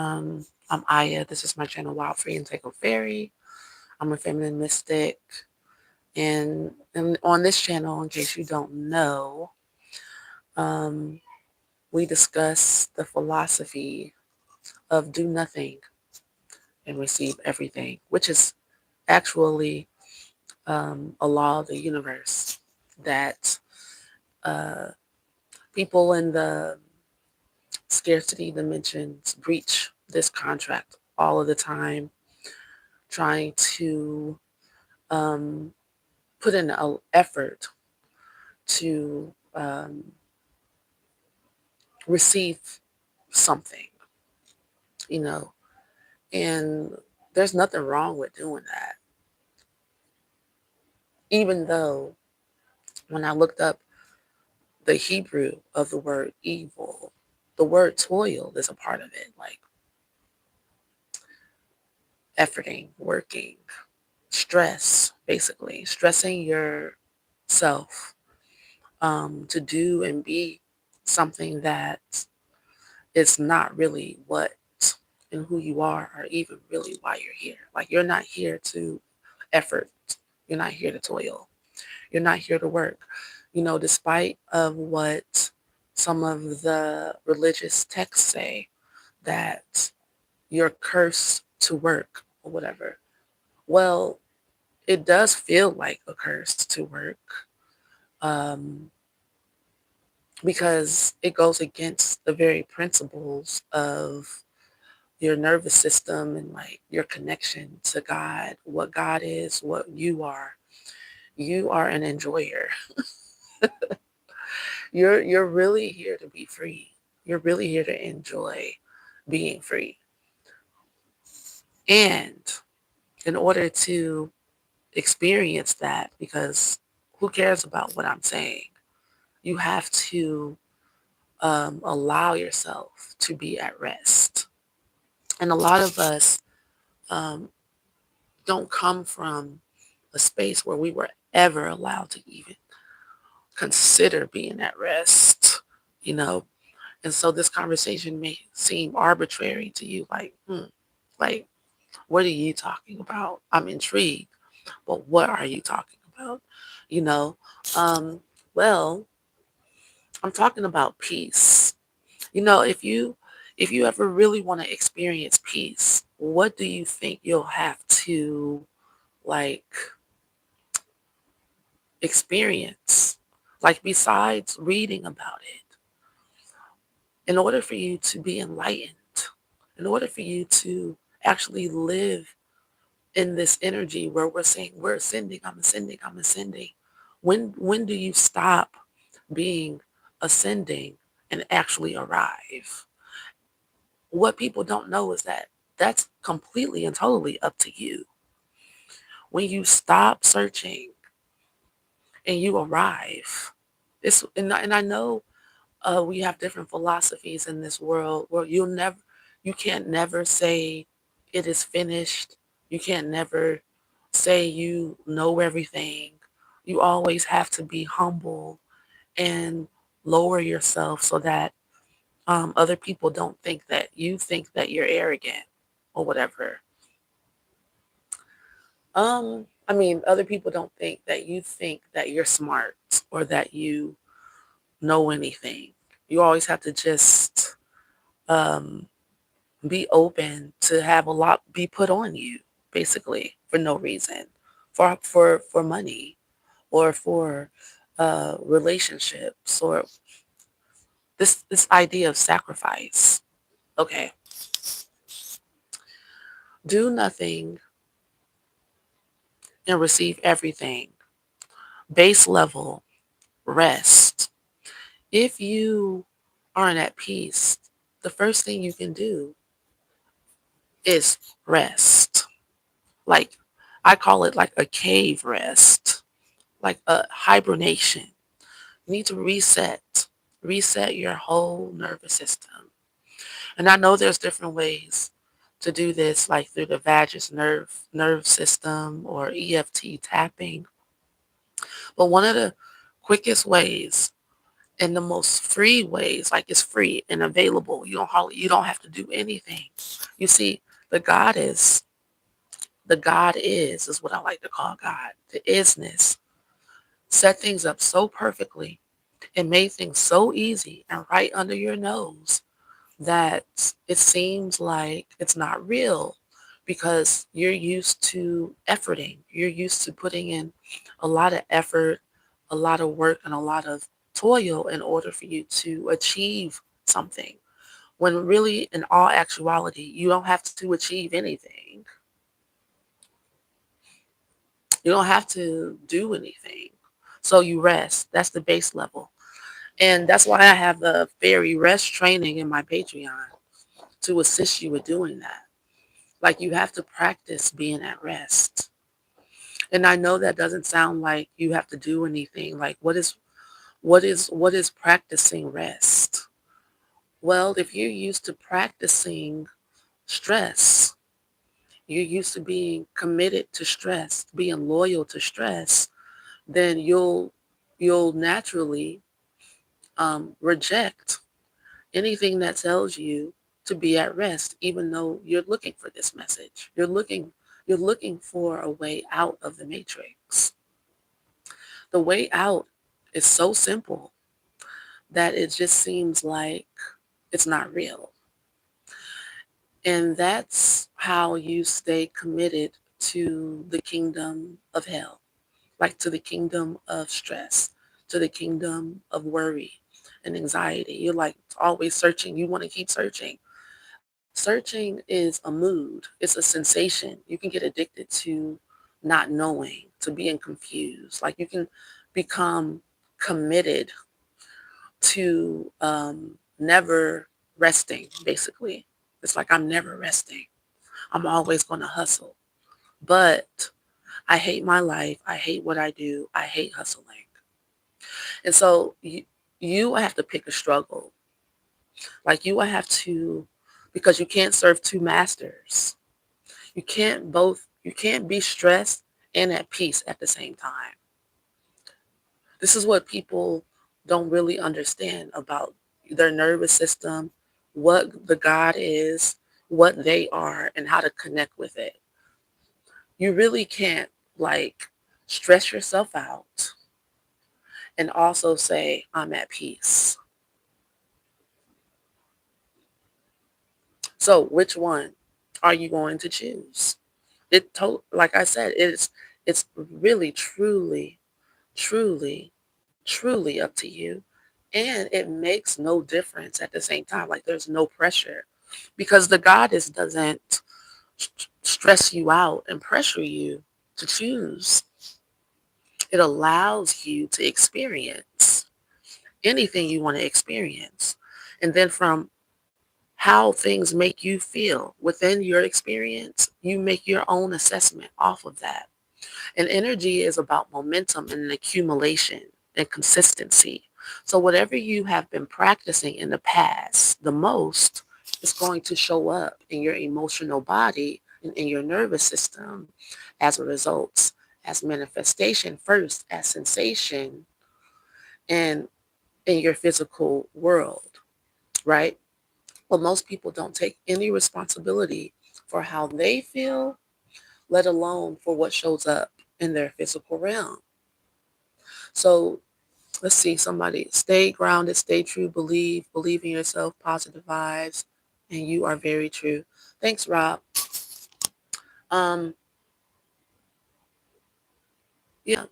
I'm Aya. This is my channel, Wild Free and Take a Fairy. I'm a feminine mystic. And on this channel, in case you don't know, um, we discuss the philosophy of do nothing and receive everything, which is actually a law of the universe that uh, people in the scarcity dimensions breach this contract all of the time, trying to um, put in an effort to receive something, you know, and there's nothing wrong with doing that. Even though when I looked up the Hebrew of the word evil, the word toil is a part of it, like efforting, working, stress, basically, stressing yourself to do and be something that is not really what and who you are, or even really why you're here. Like, you're not here to effort. You're not here to toil. You're not here to work. You know, despite of what some of the religious texts say, that you're cursed to work or whatever. Well, it does feel like a curse to work, um, because it goes against the very principles of your nervous system and like your connection to God, what God is, what you are. You are an enjoyer. You're really here to be free. You're really here to enjoy being free. And in order to experience that, because who cares about what I'm saying, you have to allow yourself to be at rest. And a lot of us um, don't come from a space where we were ever allowed to even consider being at rest, you know. And so this conversation may seem arbitrary to you, like, like, what are you talking about? I'm intrigued, but what are you talking about? You know, um, well, I'm talking about peace. You know, if you ever really want to experience peace, what do you think you'll have to like experience? Like, besides reading about it, in order for you to be enlightened, in order for you to actually live in this energy where we're saying we're ascending, I'm ascending, I'm ascending. When do you stop being ascending and actually arrive? What people don't know is that that's completely and totally up to you. When you stop searching and you arrive, and I know we have different philosophies in this world where you can't never say it is finished. You can't never say you know everything. You always have to be humble and lower yourself so that other people don't think that you think that you're arrogant or whatever. I mean, other people don't think that you're smart or that you know anything. You always have to just um, be open to have a lot be put on you, basically, for no reason, for money or for relationships or this idea of sacrifice. Okay, do nothing and receive everything. Base level rest. If you aren't at peace, the first thing you can do is rest. Like, I call it like a cave rest, like a hibernation. You need to reset your whole nervous system. And I know there's different ways to do this, like through the vagus nerve system or EFT tapping. But one of the quickest ways in the most free ways, like it's free and available. You don't have to do anything. You see, the God is the God is what I like to call God. The isness set things up so perfectly and made things so easy and right under your nose that it seems like it's not real because you're used to efforting. You're used to putting in a lot of effort, a lot of work, and a lot of toil in order for you to achieve something. When really, in all actuality, you don't have to achieve anything. You don't have to do anything. So you rest. That's the base level. And that's why I have the fairy rest training in my Patreon to assist you with doing that. Like you have to practice being at rest. And I know that doesn't sound like you have to do anything. Like what is practicing rest? Well, if you're used to practicing stress, you're used to being committed to stress, being loyal to stress, then you'll naturally reject anything that tells you to be at rest, even though you're looking for this message. You're looking for a way out of the matrix. The way out is so simple that it just seems like it's not real. And that's how you stay committed to the kingdom of hell, like to the kingdom of stress, to the kingdom of worry and anxiety. You're like always searching. You want to keep searching. Searching is a mood, it's a sensation. You can get addicted to not knowing, to being confused. Like you can become committed to never resting, basically. It's like I'm never resting. I'm always going to hustle. But I hate my life. I hate what I do. I hate hustling. And so you have to pick a struggle. Like you will have to, because you can't serve two masters. You can't be stressed and at peace at the same time. This is what people don't really understand about their nervous system, what the God is, what they are, and how to connect with it. You really can't like stress yourself out and also say, I'm at peace. So which one are you going to choose? Like I said, it's really truly, truly up to you. And it makes no difference at the same time. Like there's no pressure because the goddess doesn't stress you out and pressure you to choose. It allows you to experience anything you want to experience. And then from how things make you feel within your experience, you make your own assessment off of that. And energy is about momentum and accumulation and consistency. So whatever you have been practicing in the past the most is going to show up in your emotional body and in your nervous system as a result, as manifestation first, as sensation, and in your physical world, right? Well, most people don't take any responsibility for how they feel, let alone for what shows up in their physical realm. So let's see, somebody stay grounded, stay true, believe in yourself, positive vibes, and you are very true. Thanks, Rob. Um, yeah.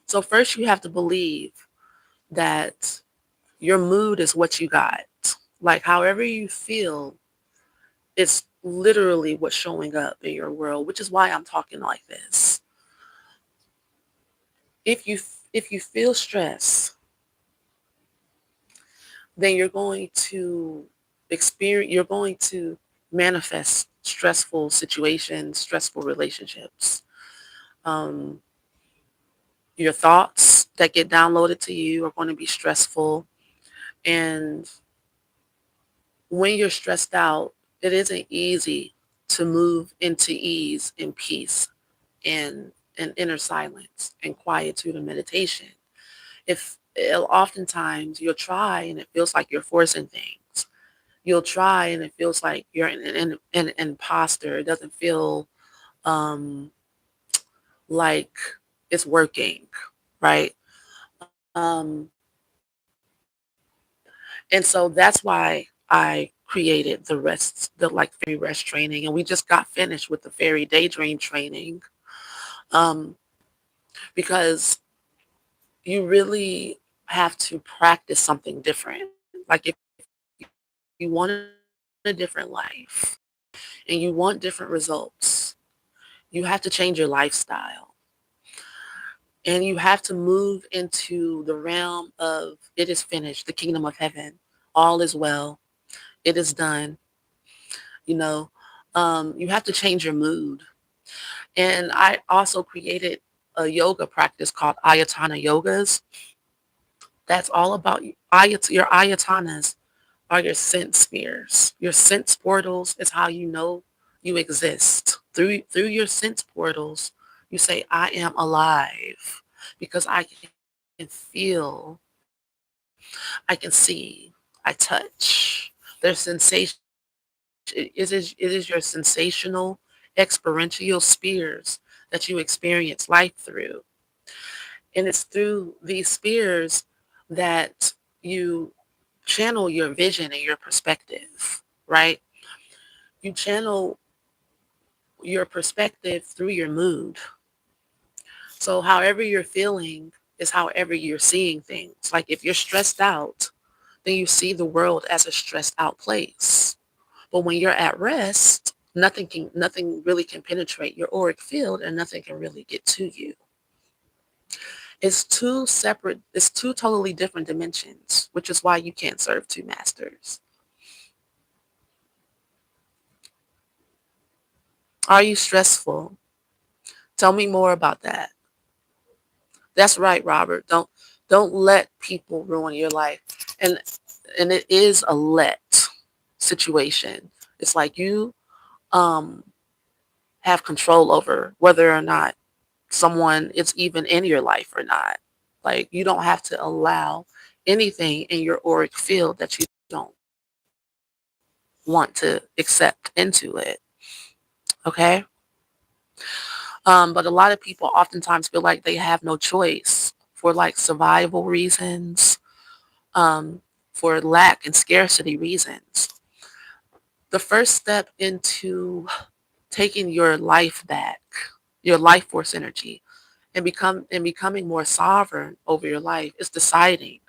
So first you have to believe that your mood is what you got. Like however you feel, it's literally what's showing up in your world, which is why I'm talking like this. If you if you feel stress, then you're going to manifest stressful situations, stressful relationships. Um, your thoughts that get downloaded to you are going to be stressful. And when you're stressed out, it isn't easy to move into ease and peace and inner silence and quietude and meditation. oftentimes you'll try and it feels like you're forcing things. You'll try and it feels like you're an imposter. It doesn't feel um, like it's working, right? And so that's why I created the rest, the like fairy rest training. And we just got finished with the fairy daydream training um, because you really have to practice something different. Like if you want a different life and you want different results, you have to change your lifestyle. And you have to move into the realm of it is finished, the kingdom of heaven. All is well. It is done. You know, you have to change your mood. And I also created a yoga practice called Ayatana Yogas. That's all about your Ayatanas are your sense spheres. Your sense portals is how you know you exist. Through your sense portals, you say, I am alive because I can feel, I can see, I touch. There's sensation. It is your sensational, experiential spheres that you experience life through. And it's through these spheres that you channel your vision and your perspective, right? You channel your perspective through your mood. So however you're feeling is however you're seeing things. Like if you're stressed out, then you see the world as a stressed out place. But when you're at rest, nothing really can penetrate your auric field and nothing can really get to you. It's two totally different dimensions, which is why you can't serve two masters. Are you stressful? Tell me more about that. That's right, Robert. Don't let people ruin your life. And and it is a let situation. It's like you um have control over whether or not someone is even in your life or not. Like you don't have to allow anything in your auric field that you don't want to accept into it. Okay? But a lot of people oftentimes feel like they have no choice for like survival reasons, um, for lack and scarcity reasons. The first step into taking your life back, your life force energy, and becoming more sovereign over your life is deciding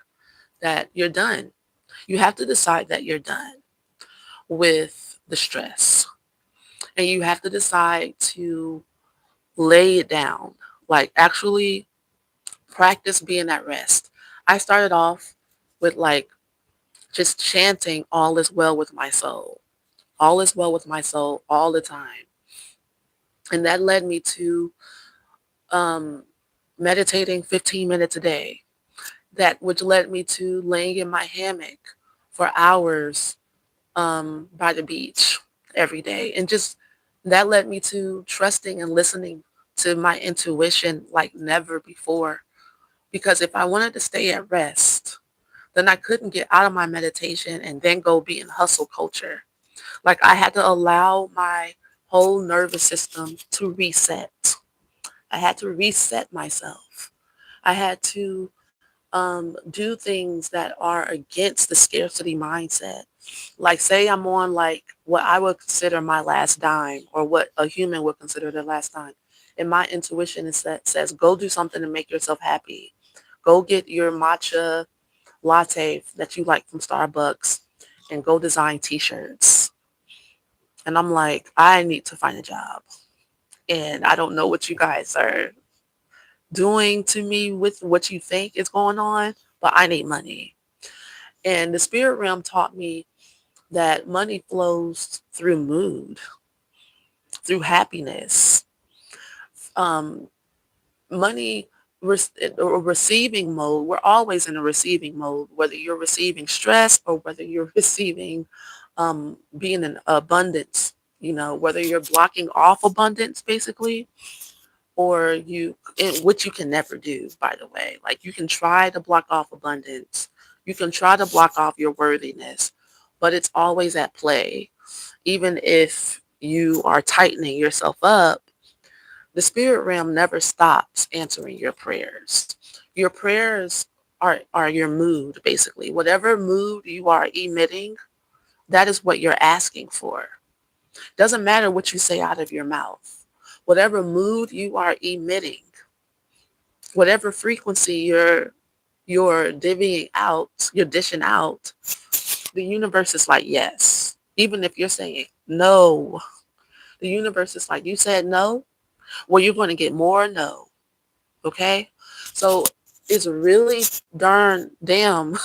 that you're done. You have to decide that you're done with the stress. And you have to decide to lay it down. Like actually practice being at rest. I started off with like just chanting all is well with my soul. All is well with my soul all the time. And that led me to um, meditating 15 minutes a day. That which led me to laying in my hammock for hours by the beach every day. And just that led me to trusting and listening to my intuition like never before. Because if I wanted to stay at rest, then I couldn't get out of my meditation and then go be in hustle culture. Like I had to allow my whole nervous system to reset. I had to reset myself. I had to do things that are against the scarcity mindset. Like say I'm on like what I would consider my last dime or what a human would consider their last dime. And my intuition is that says go do something to make yourself happy. Go get your matcha latte that you like from Starbucks and go design t-shirts. And I'm like, I need to find a job. And I don't know what you guys are doing to me with what you think is going on, but I need money. And the spirit realm taught me that money flows through mood, through happiness. Um, money receiving mode, we're always in a receiving mode, whether you're receiving stress or whether you're receiving being in abundance, whether you're blocking off abundance basically, or which you can never do, by the way. Like, you can try to block off abundance. You can try to block off your worthiness, but it's always at play. Even if you are tightening yourself up, the spirit realm never stops answering your prayers. Your prayers are your mood, basically. Whatever mood you are emitting, that is what you're asking for. Doesn't matter what you say out of your mouth. Whatever mood you are emitting, whatever frequency you're divvying out, you're dishing out, the universe is like, yes. Even if you're saying no, the universe is like, you said no, well, you're going to get more no. Okay? So it's really darn damn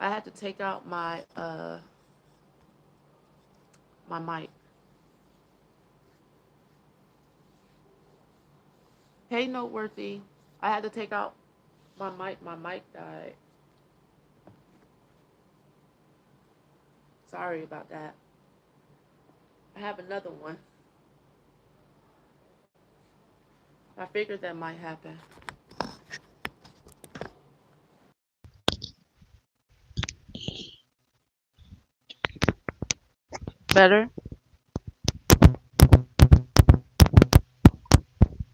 I had to take out my mic. Hey, Noteworthy. I had to take out my mic. My mic died. Sorry about that. I have another one. I figured that might happen. Better?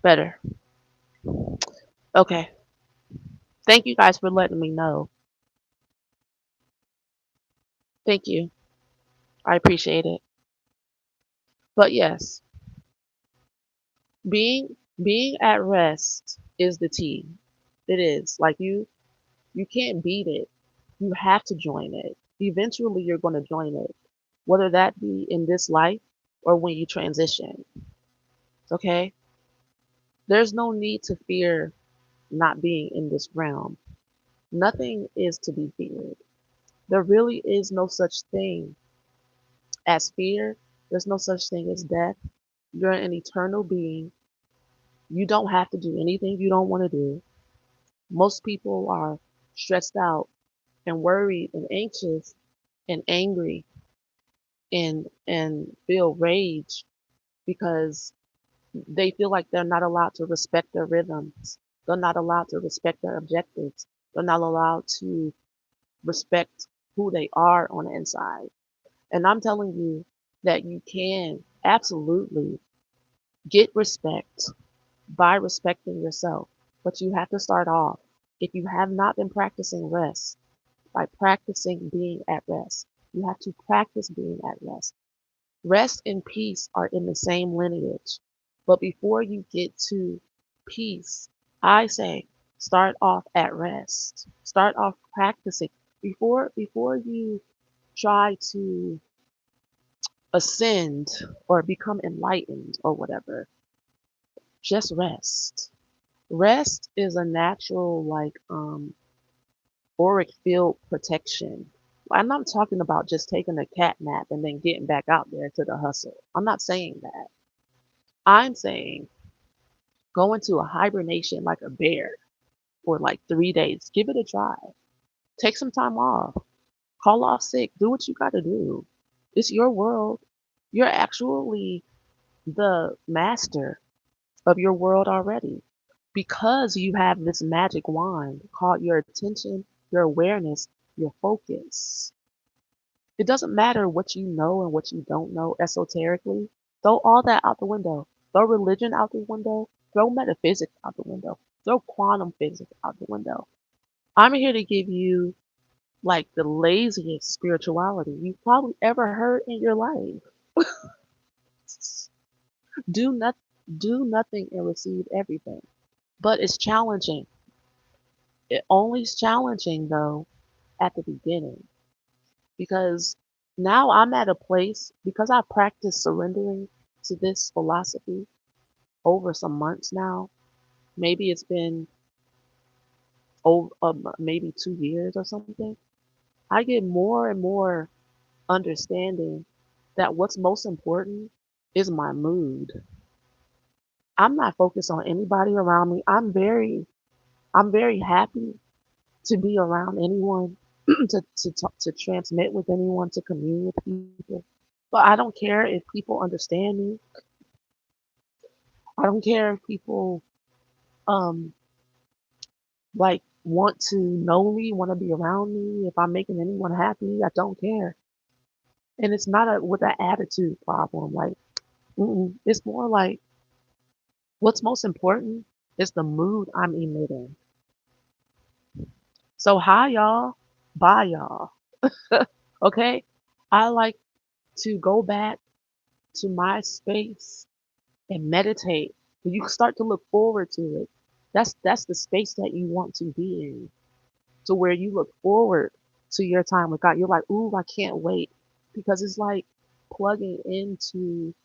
Better. Okay. Thank you guys for letting me know. Thank you. I appreciate it. But yes, being at rest is the T. It is. Like you can't beat it. You have to join it. Eventually you're going to join it. Whether that be in this life or when you transition. Okay? There's no need to fear not being in this realm. Nothing is to be feared. There really is no such thing as fear. There's no such thing as death. You're an eternal being. You don't have to do anything you don't want to do. Most people are stressed out and worried and anxious and angry and feel rage because they feel like they're not allowed to respect their rhythms. They're not allowed to respect their objectives. They're not allowed to respect who they are on the inside. And I'm telling you that you can absolutely get respect by respecting yourself. But you have to start off. If you have not been practicing rest, by practicing being at rest, you have to practice being at rest. Rest and peace are in the same lineage. But before you get to peace, I say start off at rest. Start off practicing. Before you try to ascend or become enlightened or whatever, just rest. Rest is a natural auric field protection. I'm not talking about just taking a cat nap and then getting back out there to the hustle. I'm not saying that. I'm saying go into a hibernation like a bear for like 3 days. Give it a try. Take some time off. Call off sick. Do what you got to do. It's your world. You're actually the master of your world already because you have this magic wand called your attention, your awareness, your focus. It doesn't matter what you know and what you don't know esoterically. Throw all that out the window. Throw religion out the window. Throw metaphysics out the window. Throw quantum physics out the window. I'm here to give you like the laziest spirituality you've probably ever heard in your life. Do not do nothing and receive everything. But it's challenging. It only is challenging though at the beginning because now I'm at a place because I practice surrendering to this philosophy over some months now. Maybe it's been over maybe 2 years or something. I get more and more understanding that what's most important is my mood. I'm not focused on anybody around me. I'm very happy to be around anyone, to talk, to transmit with anyone, to commune with people. But I don't care if people understand me. I don't care if people um want to know me, want to be around me. If I'm making anyone happy, I don't care. And it's not with an attitude problem. Like, it's more like what's most important is the mood I'm emitting. So hi y'all, bye y'all. Okay, I like to go back to my space and meditate. You start to look forward to it. That's the space that you want to be in. To where you look forward to your time with God. You're like, ooh, I can't wait. Because it's like plugging into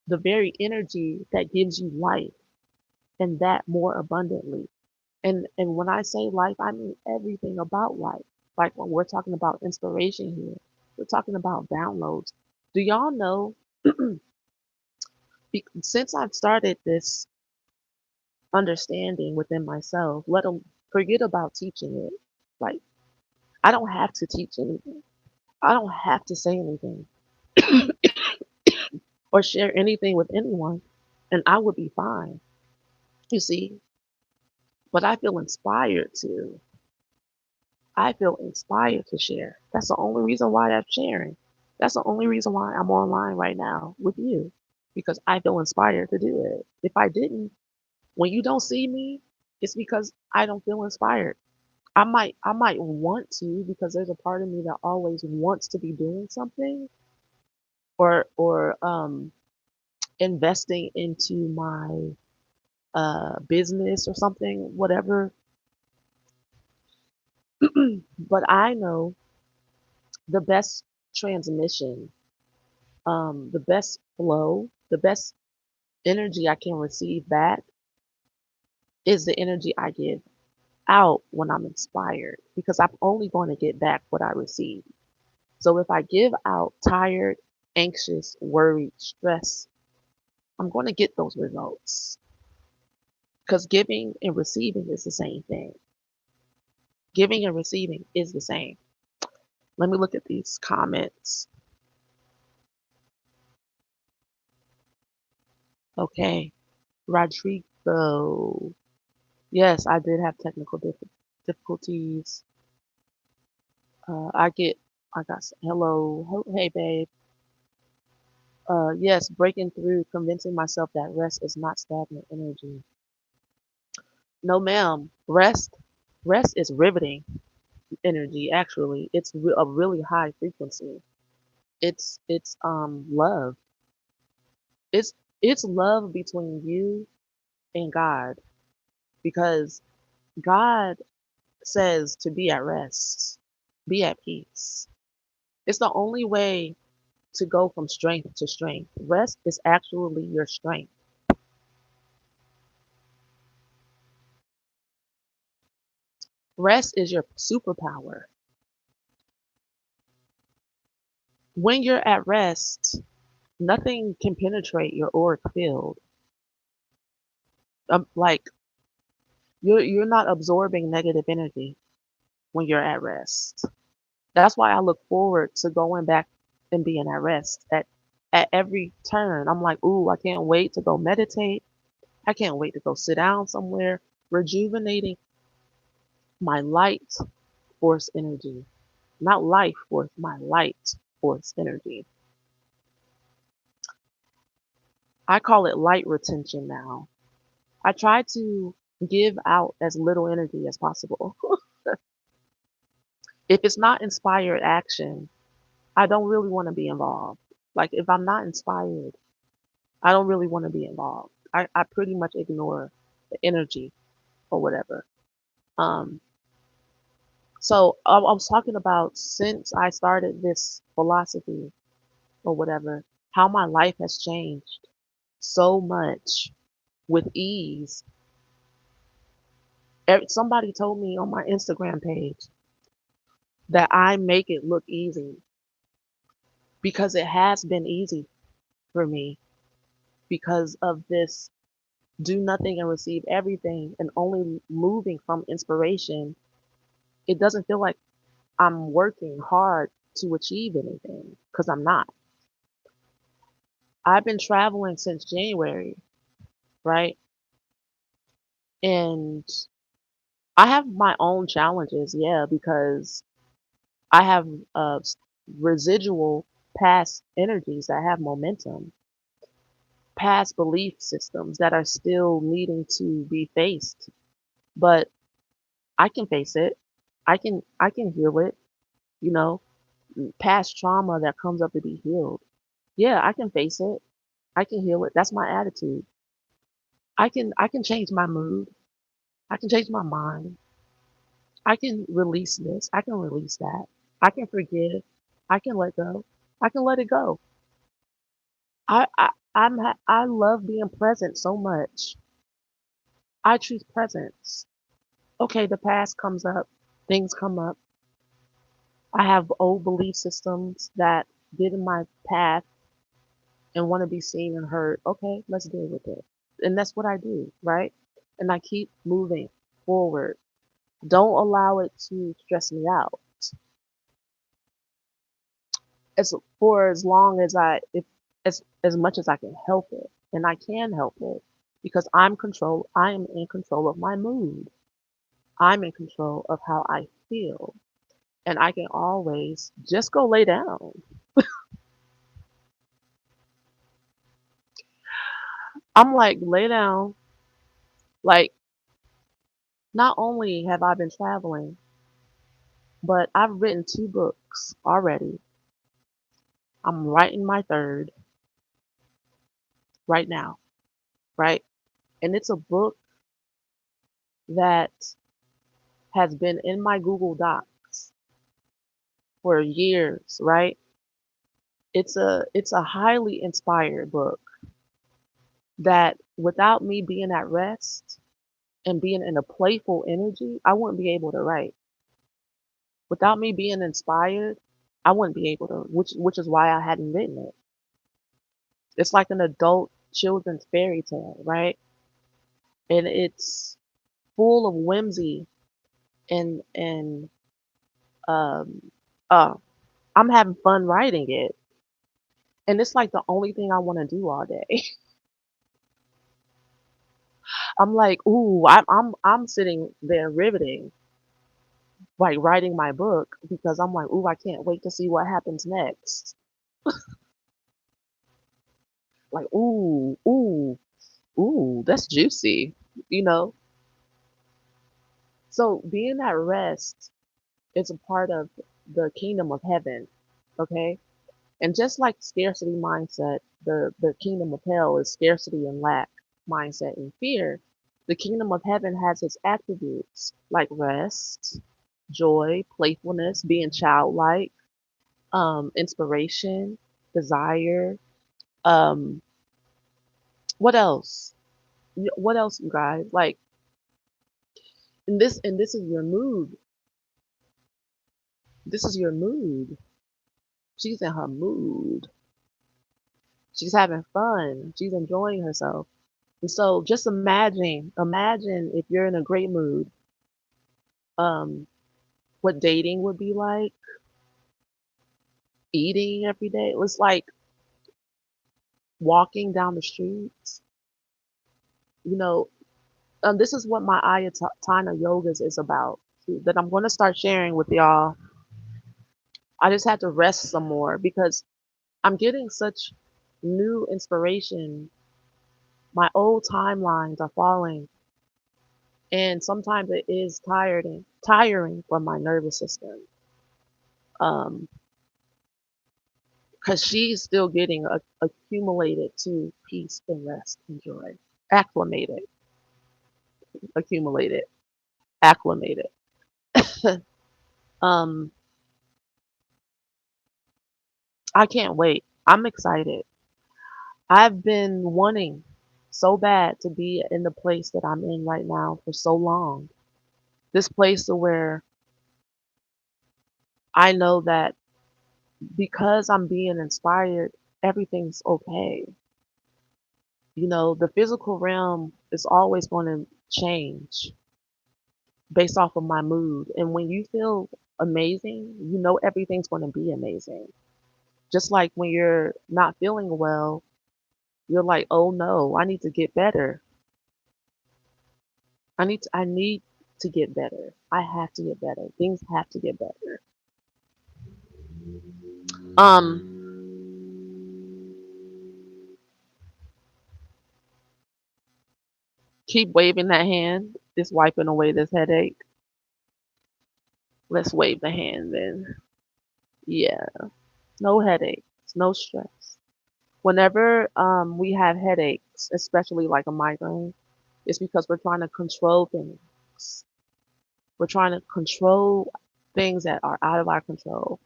the very energy that gives you life and that more abundantly. And when I say life, I mean everything about life. Like when we're talking about inspiration here, we're talking about downloads. Do y'all know, since I've started this understanding within myself, let them forget about teaching it. Like, I don't have to teach anything. I don't have to say anything or share anything with anyone, and I would be fine. You see, but I feel inspired to. I feel inspired to share. That's the only reason why I'm sharing. That's the only reason why I'm online right now with you, because I feel inspired to do it. If I didn't, when you don't see me, it's because I don't feel inspired. I might want to, because there's a part of me that always wants to be doing something, or investing into my business or something, whatever. But I know the best transmission, the best flow, the best energy I can receive back is the energy I give out when I'm inspired, because I'm only going to get back what I receive. So if I give out tired, anxious, worried, stressed, I'm going to get those results, because giving and receiving is the same thing. Giving and receiving is the same. Let me look at these comments. Okay. Rodrigo. Yes, I did have technical difficulties. I got, hello. Hey, babe. Yes, breaking through, convincing myself that rest is not stagnant energy. No, ma'am. Rest is riveting energy, actually. It's a really high frequency. It's love. It's it's love between you and God, because God says to be at rest, be at peace. It's the only way to go from strength to strength. Rest is actually your strength. Rest is your superpower. When you're at rest, nothing can penetrate your auric field. Like, you're not absorbing negative energy when you're at rest. That's why I look forward to going back and being at rest at every turn. I'm like, ooh, I can't wait to go meditate. I can't wait to go sit down somewhere, rejuvenating my light force energy. Not life force, my light force energy. I call it light retention now. I try to give out as little energy as possible. If it's not inspired action, I don't really want to be involved. Like, if I'm not inspired, I don't really want to be involved. I pretty much ignore the energy or whatever. Um, so I was talking about, since I started this philosophy or whatever, how my life has changed so much with ease. Somebody told me on my Instagram page that I make it look easy, because it has been easy for me, because of this do nothing and receive everything, and only moving from inspiration. It doesn't feel like I'm working hard to achieve anything, because I'm not. I've been traveling since January, right? And I have my own challenges, yeah, because I have residual past energies that have momentum, past belief systems that are still needing to be faced. But I can face it. I can heal it, you know, past trauma that comes up to be healed. Yeah, I can face it. I can heal it. That's my attitude. I can change my mood. I can change my mind. I can release this. I can release that. I can forgive. I can let go. I can let it go. I love being present so much. I choose presence. Okay, the past comes up. Things come up. I have old belief systems that get in my path and want to be seen and heard. Okay, let's deal with it. And that's what I do, right? And I keep moving forward. Don't allow it to stress me out. As for as long as if as much as I can help it, and I can help it because I am in control of my mood. I'm in control of how I feel, and I can always just go lay down. I'm like, lay down. Like, not only have I been traveling, but I've written 2 books already. I'm writing my third right now, right? And it's a book that has been in my Google Docs for years, right? It's a highly inspired book that without me being at rest and being in a playful energy, I wouldn't be able to write. Without me being inspired, I wouldn't be able to, which is why I hadn't written it. It's like an adult children's fairy tale, right? And it's full of whimsy and um uh I'm having fun writing it. And it's like the only thing I want to do all day. I'm like, ooh, I'm sitting there riveting, like writing my book because I'm like, ooh, I can't wait to see what happens next. Like, ooh, that's juicy, you know? So being at rest is a part of the kingdom of heaven, okay? And just like scarcity mindset, the kingdom of hell is scarcity and lack mindset and fear. The kingdom of heaven has its attributes like rest, joy, playfulness, being childlike, inspiration, desire. Um, what else? What else, you guys? Like, and this is your mood. This is your mood. She's in her mood. She's having fun. She's enjoying herself. And so just imagine if you're in a great mood, um, what dating would be like, eating every day. It was like walking down the streets. You know, this is what my Ayatana yogas is about that I'm going to start sharing with y'all. I just had to rest some more because I'm getting such new inspiration. My old timelines are falling, and sometimes it is tiring for my nervous system. Um, because she's still getting accumulated to peace and rest and joy. Acclimated, accumulated, acclimated. um, I can't wait. I'm excited. I've been wanting so bad to be in the place that I'm in right now for so long. This place where I know that because I'm being inspired, everything's okay. You know, the physical realm is always going to change based off of my mood. And when you feel amazing, you know everything's going to be amazing. Just like when you're not feeling well, you're like, "Oh no, I need to get better. I need to get better. I have to get better. Things have to get better." Um, keep waving that hand. It's wiping away this headache. Let's wave the hand then. Yeah, no headaches, no stress. Whenever we have headaches, especially like a migraine, it's because we're trying to control things. We're trying to control things that are out of our control.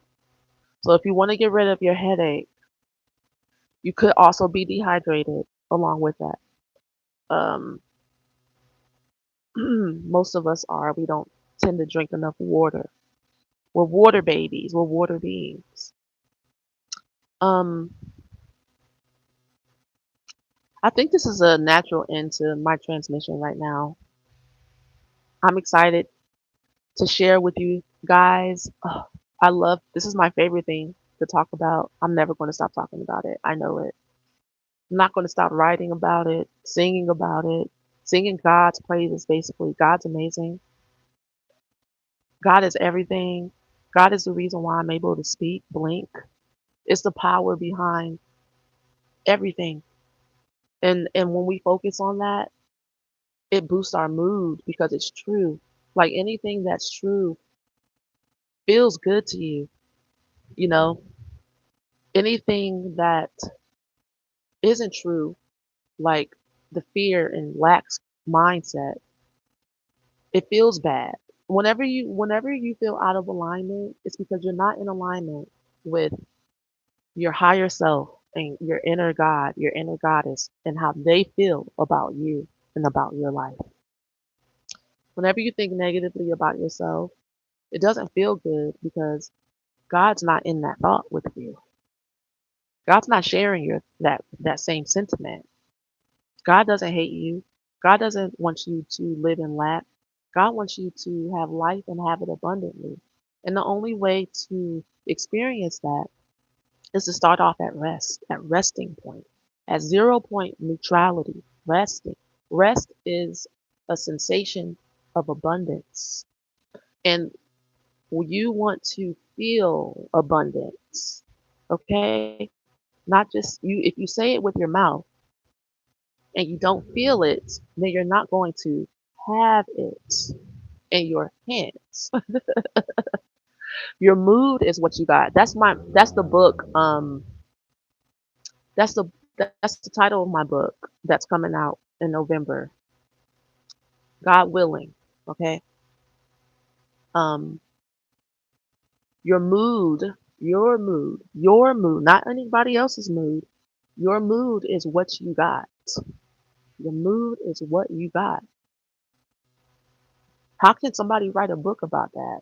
So if you want to get rid of your headache, you could also be dehydrated along with that. Um, most of us are. We don't tend to drink enough water. We're water babies. We're water beings. Um, I think this is a natural end to my transmission right now. I'm excited to share with you guys. Oh, I love this is my favorite thing to talk about. I'm never going to stop talking about it. I know it. I'm not going to stop writing about it, singing about it, singing God's praises basically. God's amazing. God is everything. God is the reason why I'm able to speak, blink. It's the power behind everything. And when we focus on that, it boosts our mood because it's true. Like anything that's true feels good to you, you know. Anything that isn't true, like the fear and lax mindset, it feels bad. Whenever you feel out of alignment, it's because you're not in alignment with your higher self and your inner God, your inner goddess, and how they feel about you and about your life. Whenever you think negatively about yourself, it doesn't feel good because God's not in that thought with you. God's not sharing that same sentiment. God doesn't hate you. God doesn't want you to live in lack. God wants you to have life and have it abundantly. And the only way to experience that is to start off at rest, at resting point, at 0 point neutrality, resting. Rest is a sensation of abundance. And you want to feel abundance, okay? Not just you, if you say it with your mouth and you don't feel it, then you're not going to have it in your hands. Your mood is what you got. That's the book. That's the title of my book that's coming out in November. God willing. Okay. Um, your mood, your mood, not anybody else's mood. Your mood is what you got. Your mood is what you got. How can somebody write a book about that?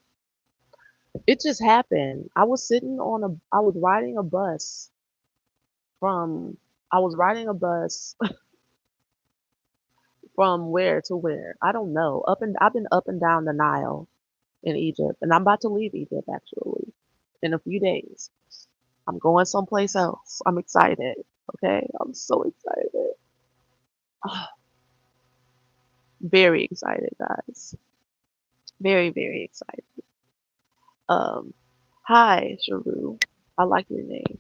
It just happened. I was riding a bus from, I was riding a bus from where to where? I don't know. I've been up and down the Nile in Egypt, and I'm about to leave Egypt actually in a few days. I'm going someplace else. I'm excited. Okay, I'm so excited. Very excited, guys. Very, very excited. Um, hi, Sharu. I like your name.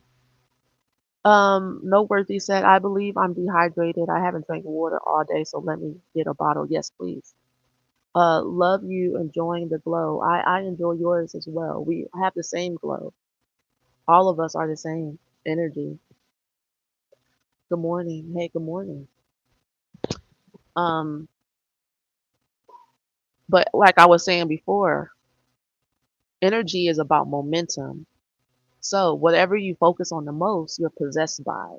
Noteworthy said, I believe I'm dehydrated. I haven't drank water all day, so let me get a bottle. Yes, please. Love you enjoying the glow. I enjoy yours as well. We have the same glow. All of us are the same energy. Good morning. Hey, good morning. Um, but like I was saying before, energy is about momentum. So whatever you focus on the most, you're possessed by.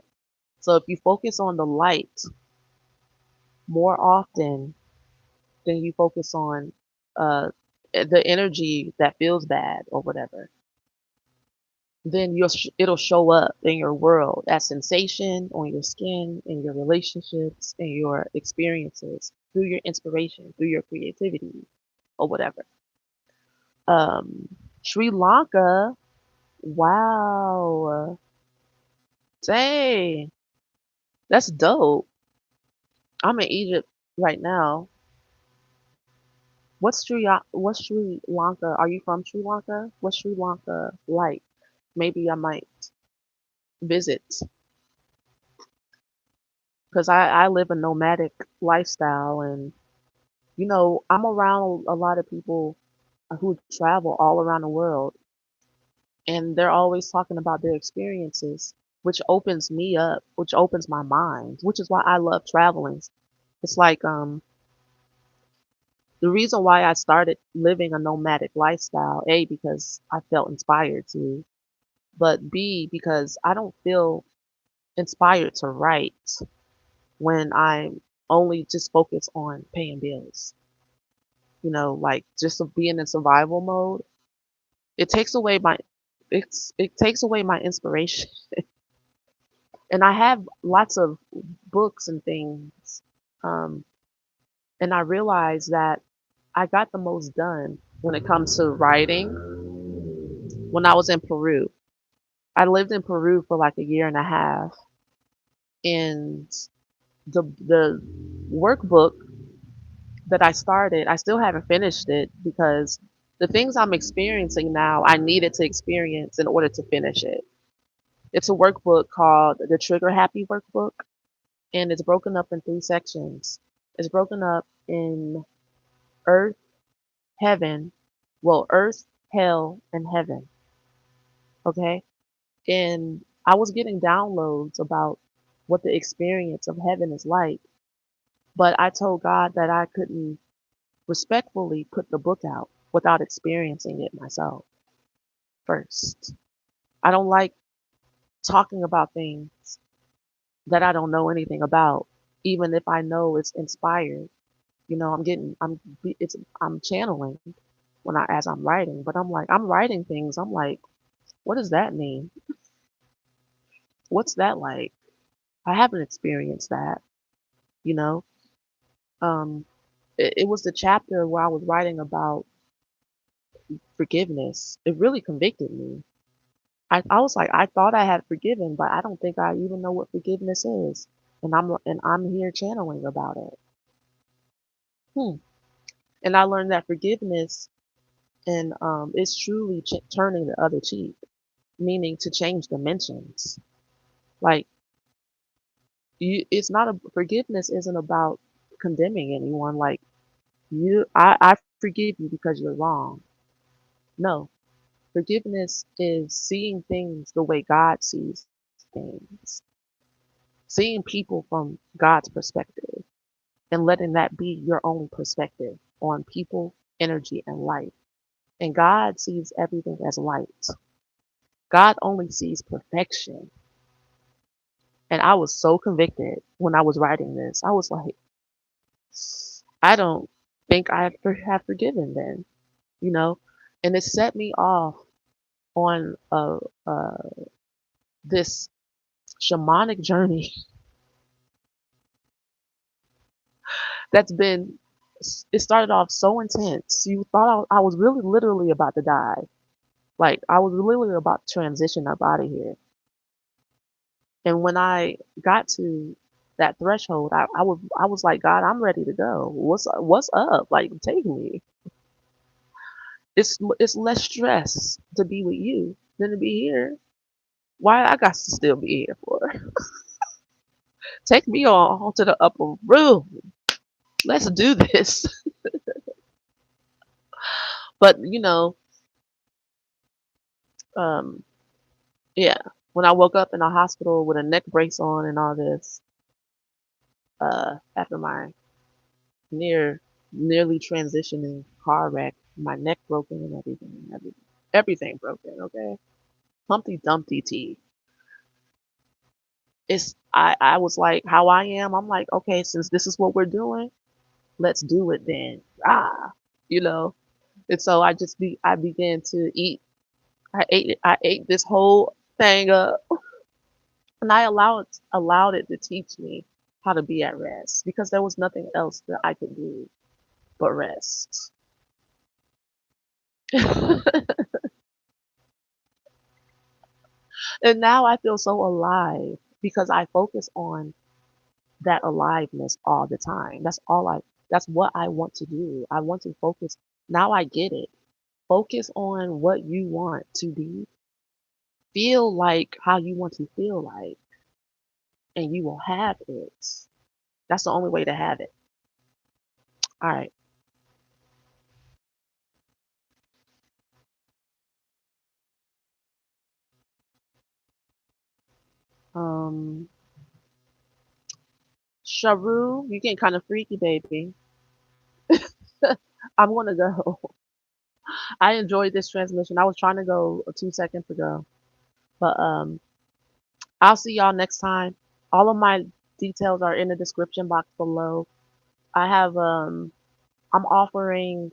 So if you focus on the light more often than you focus on uh, the energy that feels bad or whatever, then it'll show up in your world as sensation on your skin, in your relationships, in your experiences, through your inspiration, through your creativity, or whatever. Um, Sri Lanka, wow, dang, that's dope. I'm in Egypt right now. What's Sri Lanka? Are you from Sri Lanka? What's Sri Lanka like? Maybe I might visit because I live a nomadic lifestyle, and I'm around a lot of people who travel all around the world, and they're always talking about their experiences, which opens me up, which opens my mind, which is why I love traveling. It's like the reason why I started living a nomadic lifestyle, A, because I felt inspired to, but B, because I don't feel inspired to write when I'm only just focused on paying bills. Like just being in survival mode. It takes away my it takes away my inspiration. And I have lots of books and things. Um, and I realized that I got the most done when it comes to writing when I was in Peru. I lived in Peru for like a year and a half, and the workbook that I started, I still haven't finished it because the things I'm experiencing now, I needed to experience in order to finish it. It's a workbook called the Trigger Happy Workbook, and it's broken up in 3 sections. It's broken up in earth, heaven, well, earth, hell, and heaven. Okay. And I was getting downloads about what the experience of heaven is like, but I told God that I couldn't respectfully put the book out without experiencing it myself first. I don't like talking about things that I don't know anything about, even if I know it's inspired. You know, I'm channeling when I as I'm writing, but I'm writing things. I'm like, what does that mean? What's that like? I haven't experienced that, you know. Um, it was the chapter where I was writing about forgiveness. It really convicted me. I was like, I thought I had forgiven, but I don't think I even know what forgiveness is. And I'm here channeling about it. Hmm. And I learned that forgiveness and is truly turning the other cheek, meaning to change dimensions. Like it's not a forgiveness isn't about condemning anyone. Like I forgive you because you're wrong. No, forgiveness is seeing things the way God sees things, seeing people from God's perspective, and letting that be your own perspective on people, energy, and life. And God sees everything as light. God only sees perfection. And I was so convicted when I was writing this. I was like, I don't think have forgiven then, you know? And it set me off on uh, this shamanic journey that's been, it started off so intense. You thought I was really literally about to die. Like, I was literally about to transition up out of here. And when I got to that threshold, I was like, God, I'm ready to go. What's up? Like, take me. It's less stress to be with you than to be here. Why I got to still be here for? Take me on to the upper room. Let's do this. But um, yeah. When I woke up in a hospital with a neck brace on and all this, after my near nearly transitioning car wreck, my neck broken and everything broken. Okay, Humpty Dumpty tea. I was like how I am. I'm like, okay, since this is what we're doing, let's do it then. You know. And so I began to eat. I ate this whole thing up, and I allowed it to teach me how to be at rest because there was nothing else that I could do but rest. And now I feel so alive because I focus on that aliveness all the time. That's what I want to do. I want to focus. Now I get it. Focus on what you want to be. Feel like how you want to feel like, and you will have it. That's the only way to have it. All right. Um, Sharu, you getting kind of freaky, baby. I'm gonna go. I enjoyed this transmission. I was trying to go 2 seconds ago, but I'll see y'all next time. All of my details are in the description box below. I have I'm offering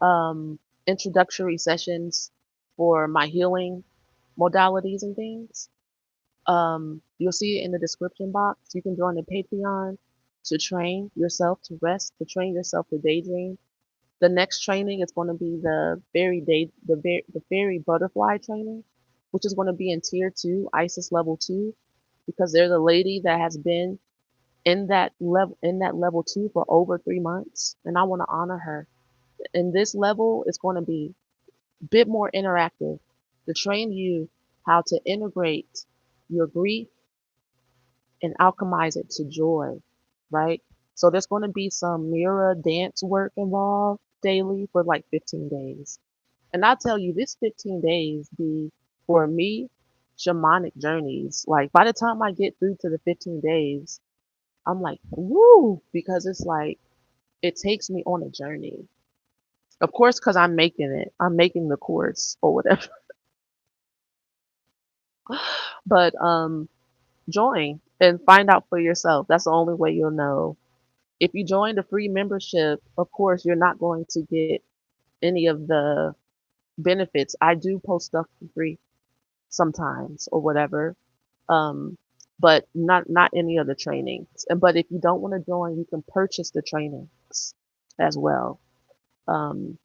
um introductory sessions for my healing modalities and things. You'll see it in the description box. You can join the Patreon to train yourself to rest, to train yourself to daydream. The next training is going to be the fairy butterfly training, which is going to be in tier 2, Isis level 2, because there's a lady that has been in that level 2 for over 3 months, and I want to honor her. And this level is going to be a bit more interactive to train you how to integrate your grief and alchemize it to joy, right? So there's going to be some mirror dance work involved daily for like 15 days. And I tell you, this 15 days be for me shamanic journeys. Like by the time I get through to the 15 days, I'm like, woo, because it's like it takes me on a journey. Of course, because I'm making it. I'm making the course or whatever. But join and find out for yourself. That's the only way you'll know. If you join the free membership, of course, you're not going to get any of the benefits. I do post stuff for free sometimes or whatever, um, but not any of the trainings. But if you don't want to join, you can purchase the trainings as well. Um,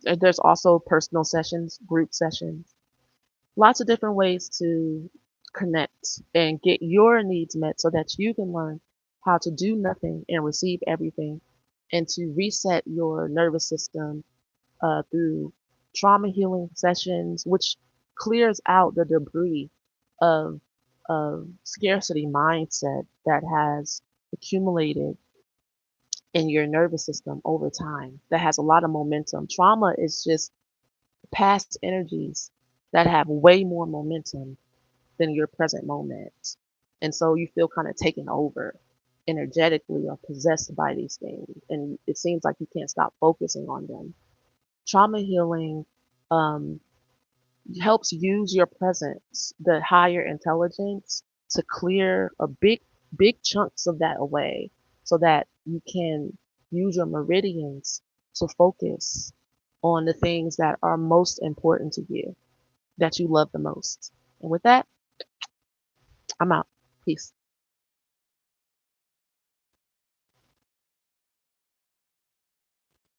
there's also personal sessions, group sessions, lots of different ways to connect and get your needs met so that you can learn how to do nothing and receive everything and to reset your nervous system through trauma healing sessions, which clears out the debris of, of scarcity mindset that has accumulated in your nervous system over time that has a lot of momentum. Trauma is just past energies that have way more momentum than your present moment. And so you feel kind of taken over energetically or possessed by these things. And it seems like you can't stop focusing on them. Trauma healing um, helps use your presence, the higher intelligence, to clear a big chunks of that away so that you can use your meridians to focus on the things that are most important to you, that you love the most. And with that, I'm out. Peace.